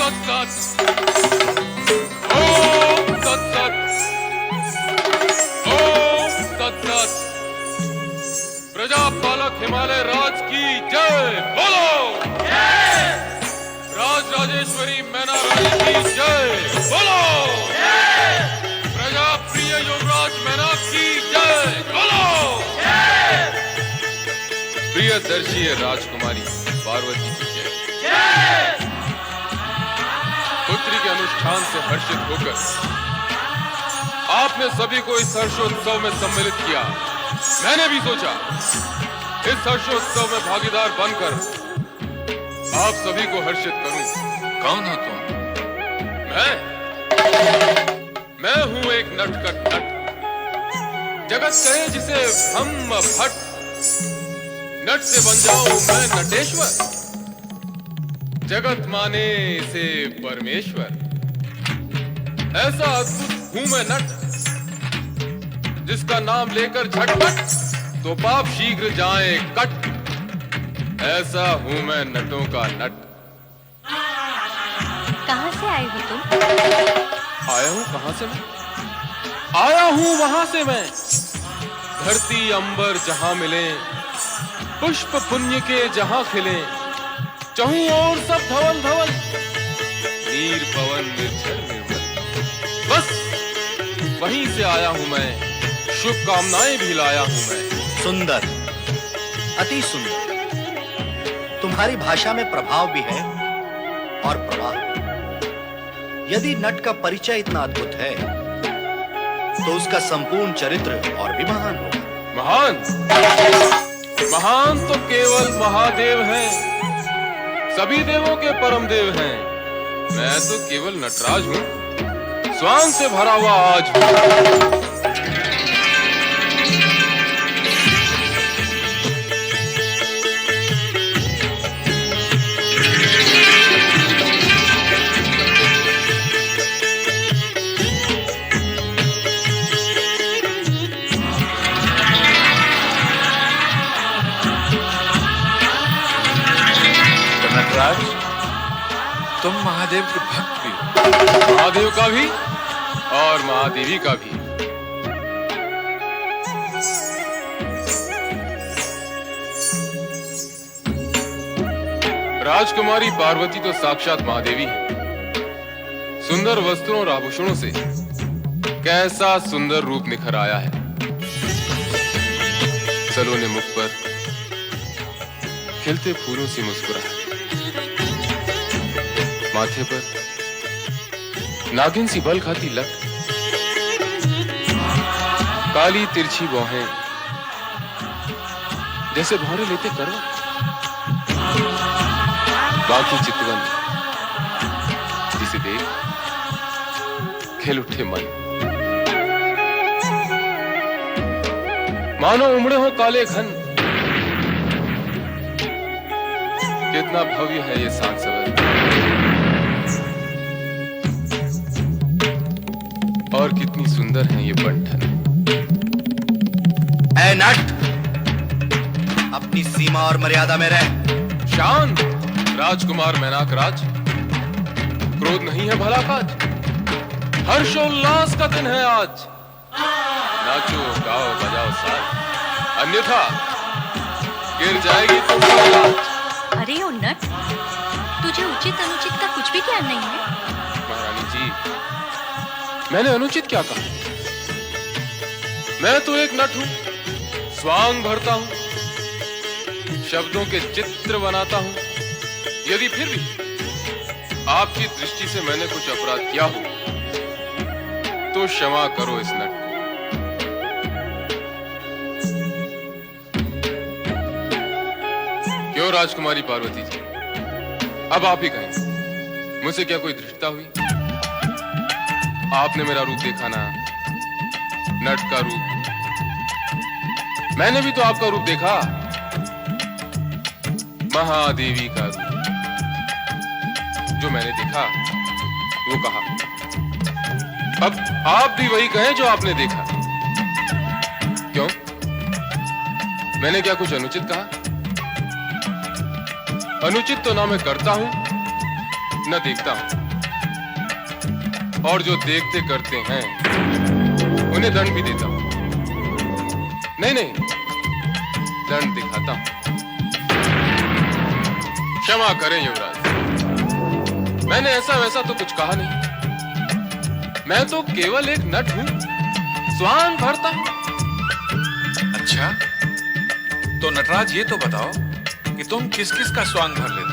तत्सत। ओम तत्सत। ओम तत्सत। प्रजापालक हिमालय राज की जय बोलो। राज राजेश्वरी मैना रानी की जय बोलो। प्रजा प्रिय युवराज मैना की जय बोलो। प्रियदर्शी राजकुमारी पार्वती की जय। पुत्री के अनुष्ठान से हर्षित होकर आपने सभी को इस हर्षोत्सव में सम्मिलित किया। मैंने भी सोचा इस हर्षोत्सव में भागीदार बनकर आप सभी को हर्षित करूं। कौन हो तुम? मैं हूं एक नटखट नट। जगत कहे जिसे हम भट्ट। नट से बन जाऊं मैं नटेश्वर। जगत माने इसे परमेश्वर। ऐसा अद्भुत हूं मैं नट जिसका नाम लेकर झटपट तो पाप शीघ्र जाए कट। ऐसा हूं मैं नटों का नट। कहां से आए हो तुम? आया हूं कहां से मैं? आया हूं वहां से मैं। धरती अंबर जहां मिले, पुष्प पुण्य के जहां खिले, चहूं और सब धवल धवल, नीर पवन निर्झर निर्मल। बस वहीं से आया हूं मैं, शुभकामनाएं भी लाया हूं मैं। सुंदर, अति सुंदर। तुम्हारी भाषा में प्रभाव भी है और प्रवाह भी। यदि नट का परिचय इतना अद्भुत है तो उसका संपूर्ण चरित्र और भी महान होगा। महान? महान तो केवल महादेव हैं। सभी देवों के परम देव हैं। मैं तो केवल नटराज हूं, स्वांग से भरा हुआ आज हूं। नटराज, तुम महादेव के भक्त भी हो। महादेव का भी और महादेवी का भी। राजकुमारी पार्वती तो साक्षात महादेवी है। सुंदर वस्त्रों और आभूषणों से कैसा सुंदर रूप निखर आया है। सलोने मुख पर खिलते फूलों से मुस्कुराहट, माथे पर नागिन सी बल खाती लट, काली तिरछी भौहें जैसे भौरे लेते करवट, बाकी चितवन जिसे देख खिल उठे मन, मानो उमड़े हो काले घन। कितना भव्य है ये सांसवर और कितनी सुंदर है ये बंठन। ऐ नट, अपनी सीमा और मर्यादा में रह। शांत राजकुमार मैनाक राज, क्रोध नहीं है भला काज। हर्षोल्लास का दिन है आज। नाचो गाओ बजाओ साथ, अन्यथा गिर जाएगी तुम्हारी लाज। अरे ओ नट, तुझे उचित अनुचित का कुछ भी ज्ञान नहीं है? महारानी जी, मैंने अनुचित क्या कहा? मैं तो एक नट हूं, स्वांग भरता हूं, शब्दों के चित्र बनाता हूं। यदि फिर भी आपकी दृष्टि से मैंने कुछ अपराध किया हो तो क्षमा करो इस नट को। क्यों राजकुमारी पार्वती जी, अब आप ही कहें, मुझसे क्या कोई धृष्टता हुई? आपने मेरा रूप देखा ना, नट का रूप। मैंने भी तो आपका रूप देखा, महादेवी का रूप। जो मैंने देखा वो कहा, अब आप भी वही कहें जो आपने देखा। क्यों, मैंने क्या कुछ अनुचित कहा? अनुचित तो ना मैं करता हूं न देखता हूं, और जो देखते करते हैं उन्हें दंड भी देता हूं। नहीं नहीं, दंड दिखाता हूं। क्षमा करें युवराज, मैंने ऐसा वैसा तो कुछ कहा नहीं। मैं तो केवल एक नट हूं, स्वांग भरता हूं। अच्छा, तो नटराज ये तो बताओ कि तुम किस किस का स्वांग भर लेते हो?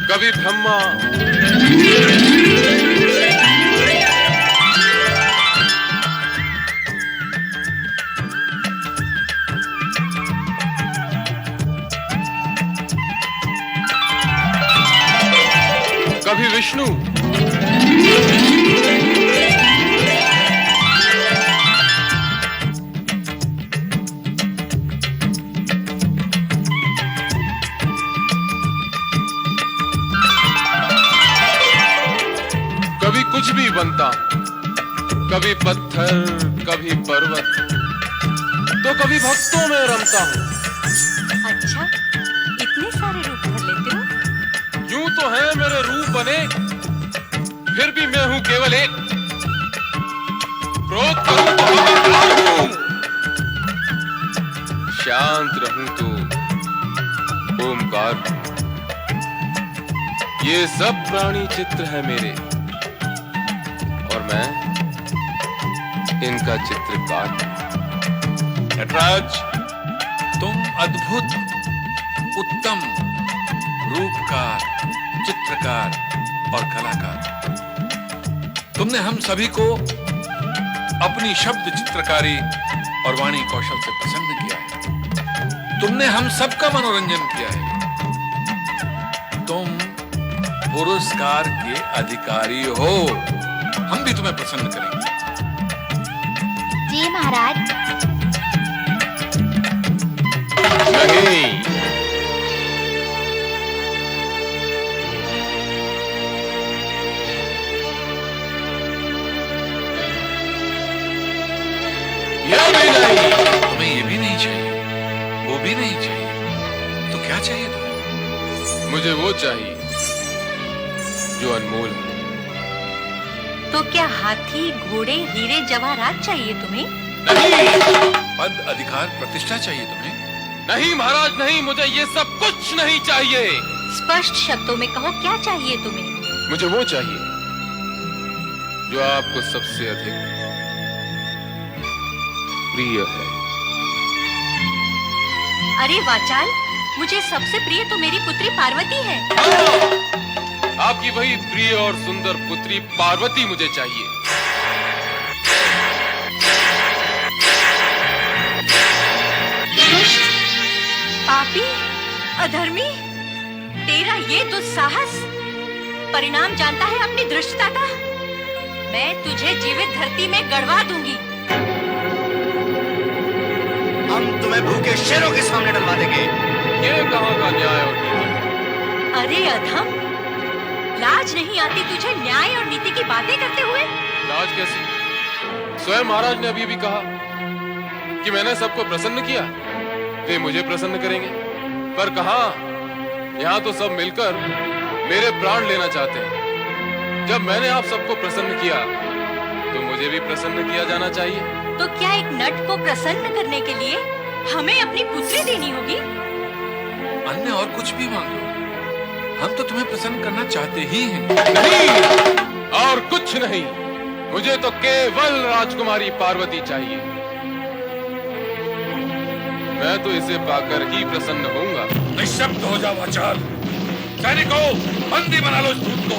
कभी ब्रह्मा, कभी विष्णु, कभी कुछ भी बनता हूं, कभी पत्थर, कभी पर्वत, तो कभी भक्तों में रमता हूं। अच्छा, इतने सारे रूप धर लेते हो? यूं तो है मेरे रूप अनेक, फिर भी मैं हूं केवल एक। क्रोध करूं तो अहंकार हूं, शांत रहूं तो ओमकार हूं। ये सब प्राणी चित्र है मेरे, और मैं इनका चित्रकार हूं। नटराज, तुम अद्भुत, उत्तम रूपकार, चित्रकार और कलाकार। तुमने हम सभी को अपनी शब्द चित्रकारी और वाणी कौशल से प्रसन्न किया है। तुमने हम सबका मनोरंजन किया है। तुम पुरस्कार के अधिकारी हो। हम भी तुम्हें प्रसन्न करेंगे। जी महाराज। नहीं, यह भी नहीं। तुम्हें ये भी नहीं चाहिए, वो भी नहीं चाहिए, तो क्या चाहिए तुम्हें? मुझे वो चाहिए जो अनमोल है। तो क्या हाथी, घोड़े, हीरे जवाहरात चाहिए तुम्हें? नहीं, पद, अधिकार, प्रतिष्ठा चाहिए तुम्हें? नहीं महाराज नहीं, मुझे ये सब कुछ नहीं चाहिए। स्पष्ट शब्दों में कहो, क्या चाहिए तुम्हें? मुझे वो चाहिए जो आपको सबसे अधिक प्रिय है। अरे वाचाल, मुझे सबसे प्रिय तो मेरी पुत्री पार्वती है। हाँ, आपकी वही प्रिय और सुंदर पुत्री पार्वती मुझे चाहिए। दुष्ट, पापी, अधर्मी, तेरा ये दुस्साहस परिणाम जानता है अपनी धृष्टता का। मैं तुझे जीवित धरती में गड़वा दूंगी। हम तुम्हें भूखे शेरों के सामने डलवा देंगे। ये कहाँ का न्याय और नीति? अरे अधम, लाज नहीं आती तुझे न्याय और नीति की बातें करते हुए? लाज कैसी? स्वयं महाराज ने अभी भी कहा कि मैंने सबको प्रसन्न किया, वे मुझे प्रसन्न करेंगे। पर कहां, यहाँ तो सब मिलकर मेरे प्राण लेना चाहते हैं। जब मैंने आप सबको प्रसन्न किया, तो मुझे भी प्रसन्न किया जाना चाहिए। तो क्या एक नट को प्रसन्न करने के लिए हमें अपनी पुत्री देनी होगी? अन्य और कुछ भी मांग लो, हम तो तुम्हें प्रसन्न करना चाहते ही हैं। नहीं, और कुछ नहीं, मुझे तो केवल राजकुमारी पार्वती चाहिए। मैं तो इसे पाकर ही प्रसन्न होऊंगा। निशब्द हो जा वाचाल। सैनिकों, बंदी बना लो इस दूत को।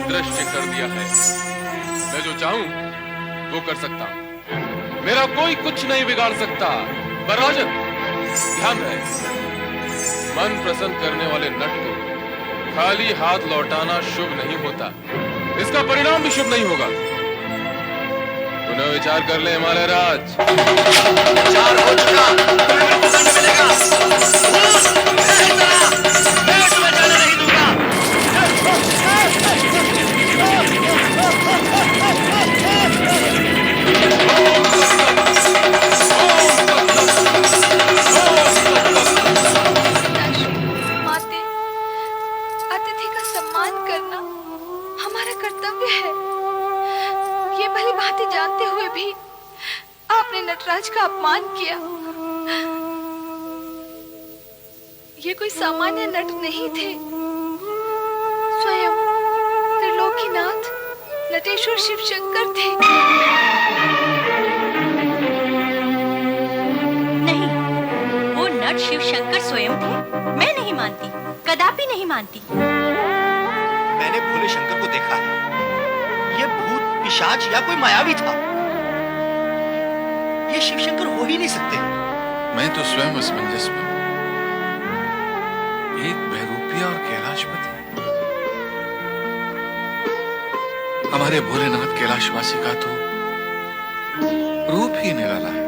अदृश्य कर दिया है। मैं जो चाहूं वो कर सकता हूं, मेरा कोई कुछ नहीं बिगाड़ सकता। पर राजन, ध्यान रहे, मन प्रसन्न करने वाले नट को खाली हाथ लौटाना शुभ नहीं होता, इसका परिणाम भी शुभ नहीं होगा। पुनः विचार कर ले हिमालय राज। विचार हो चुका, तुम्हें बिल्कुल दंड मिलेगा। मैं तुम्हें जाने नहीं दूंगा। माते, अतिथि का सम्मान करना हमारा कर्तव्य है। ये भली भांति जानते हुए भी आपने नटराज का अपमान किया। ये कोई सामान्य नट नहीं थे, स्वयं त्रिलोकीनाथ नटेश्वर शिव शंकर थे। नहीं, वो नट शिव शंकर स्वयं थे। मैं नहीं मानती, कदापि नहीं मानती। मैंने भोले शंकर को देखा है। ये भूत पिशाच या कोई मायावी था। ये शिव शंकर हो ही नहीं सकते। मैं तो स्वयं असमंजस में हूं। एक बहरूपिया और कैलाशपति। हमारे भोलेनाथ कैलाशवासी का तो रूप ही निराला है।